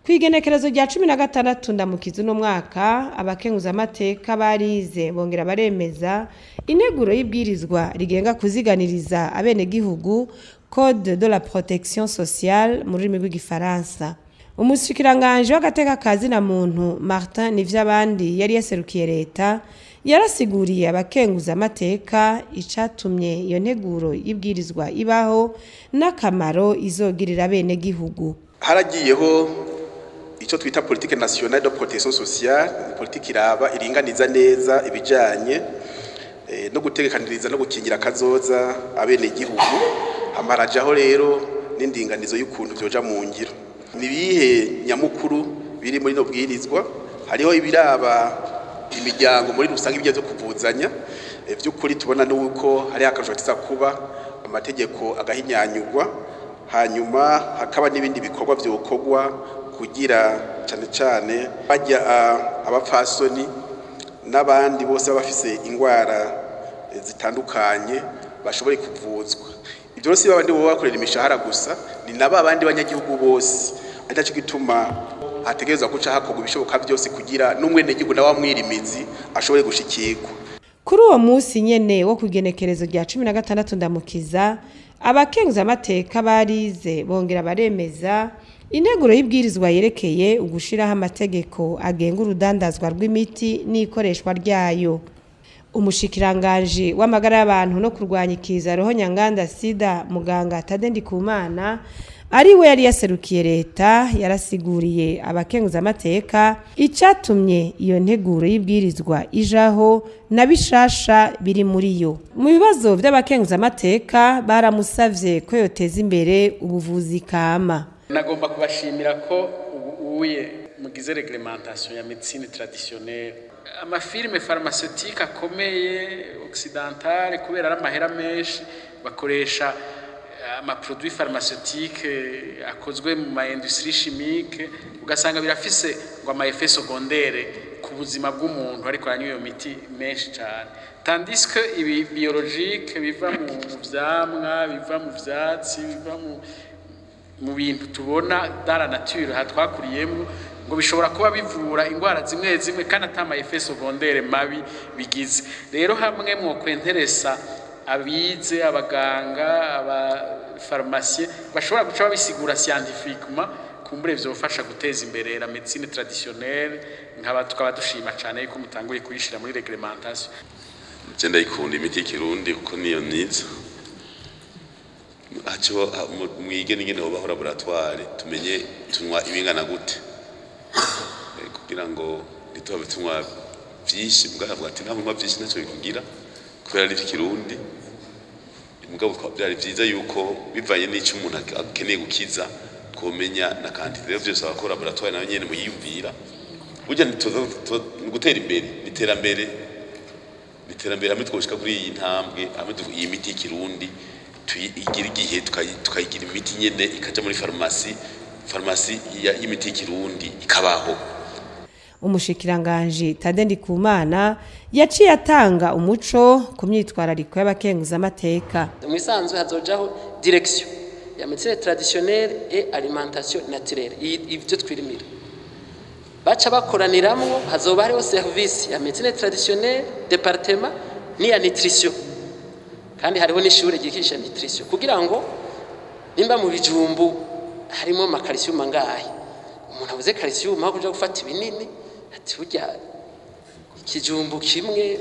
Kw'igenekerezo rya 16 Ndamukiza no mwaka abakenguzamateka barize bongera baremeza integuro y'ibwirizwa rigenga kuziganiriza abenegihugu Code de la protection sociale mu rurimi rw'igifaransa. Umushikiranganji w'agateka zina muntu NIVYABANDI yari yaserukiye Reta yarasiguriye abakenguzamateka icatumye iyo nteguro y'ibwirizwa ibaho n'akamaro izogirira abenegihugu. Haragiyeho icyo twita politique nationale de protection sociale, politique iraba iringaniza neza ibijanye no gutegekaniriza no gukingira kazoza abenegihugu. Amarajaho rero n'indinganizo y'ukuntu byoja mu ngiro. Nibihe nyamukuru biri muri no bwirizwa, hariho ibiraba imiryango muri rusange ibyo byo kuvuzanya, by'ukuri tubona nuko hari akajotisa kuba amategeko agahinyanyurwa, hanyuma hakaba n'ibindi bikorwa byokogwa kugira cyane bajya abapfasoni n'abandi bose bafise ingwara zitandukanye bashobore kuvuzwa. Ibyo rose babandi bo bakorera imishahara gusa ni nababandi banyagihugu bose, ataco gituma hategereza guca hakorwa ibishoboka byose kugira n'umwenegihugu nawe amwirimizi ashobore gushikirwa. Kuri uwo munsi nyene wo kwigenekerezo rya 16 Ndamukiza abakenguzamateka barize bongera baremeza integuro y'ibwirizwa yerekeye ugushiraho amategeko agenga urudandazwa rw'imiti n'ikoreshwa ryayo. Umushikiranganji w'amagara y'abantu no kurwanya ikiza roho nyanganda sida Muganga Thaddée NDIKUMANA ari we yari yaserukiye Reta yarasiguriye abakenguzamateka icatumye iyo nteguro y'ibwirizwa ijaho nabishasha biri muri yo. Mu bibazo by'abakenguzamateka baramusavye ko yoteza imbere ubuvuzi kama. Nagomba kubashimira ko ubuye mugize reglementation ya médecine traditionnelle. Amafirme pharmaceutique akomeye occidentale kubera amahera menshi bakoresha amaproduits pharmaceutiques akozwe mu ma industrie chimique, ugasanga birafise ngo ama effets secondaires ku buzima bw'umuntu ariko aranywa iyo miti menshi cyane, tandis que ibi biologique biva mu vyamwa, biva mu vyatsi, biva mu bintu tubona dans la nature hatwakuriyemo ngo bishobora kuba bivura ingwara zimwe zimwe kandi atama effets secondaires mabi bigize. Rero hamwe mwo kwenteresa abize abaganga aba pharmacie bashobora guca babisigura scientifiquement kumbure vyofasha guteza imbere la médecine traditionnelle, nkaba tukaba dushima cyane yuko mutanguye kuyishira muri reglementation. Genda ikunda imiti kirundi uko niyo niza acho mwige n'ingene ho bahora laboratoire tumenye tunywa ibingana gute kugira ngo nitobe tunywa vyinshi mugavuga ati nta munywa vyinshi naco bikungira kubera ari kirundi. Mugabo byari byiza yuko bivanye n'icyo umuntu akeneye gukiza twomenya na quantité rero byose abakora laboratoire nayo nyene muyiyumvira burya gutera imbere niterambere hamwe twoshika kuri iyi ntambwe hamwe iyi miti kirundi tuyigira igihe tukayigira imiti nyene ikaja muri farmasi y'imiti kirundi ikabaho. Umushikiranganji Thaddée NDIKUMANA yaciye atanga umuco ku myitwarariko y'abakenguzamateka. Mwisanzwe hazojaho direction ya médecine traditionnelle et alimentation naturelle, ivyo twirimira baca bakoraniramwo hazoba hariho service ya médecine traditionnelle, département ni ya nutrition, kandi hariho n'ishure ryigisha nutrition kugira ngo nimba mu bijumbu harimo makalcium angahe umuntu avuze calcium aho kuja gufata ibinini ati burya ikijumbu kimwe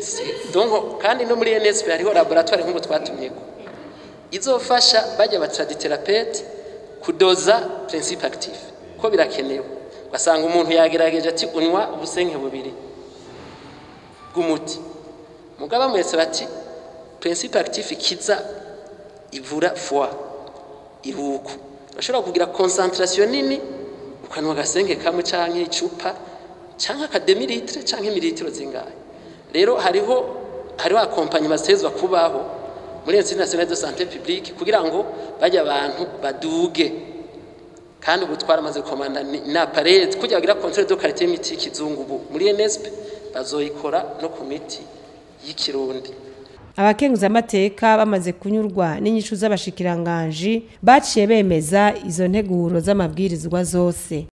donc kandi no muri NSP hariho laboratoire nk'uko twatumyeko izofasha bajya batradithérapeute kudoza principe actif ko birakenewe. Ugasanga umuntu yagerageje ati unywa ubusenke bubiri bw'umuti mugaba mwese bati principe actif ikiza ivura foie iruku bashobora kugira concentration nini ukanwa gasenke kamwe canke icupa canke akademilitre canke mililitro zingahe. Rero hariho accompagnement zitezwa kubaho muri Institut National de Santé Publique kugira ngo bajya abantu baduge, kandi ubutwara amaze komanda na appareil kugira bagira contrôle de qualité y'imiti kizungu muri NSP bazoyikora no ku miti y'ikirundi. Abakenguzamateka bamaze kunyurwa n'inyishu z'abashikiranganji baciye bemeza izo nteguro z'amabwirizwa zose.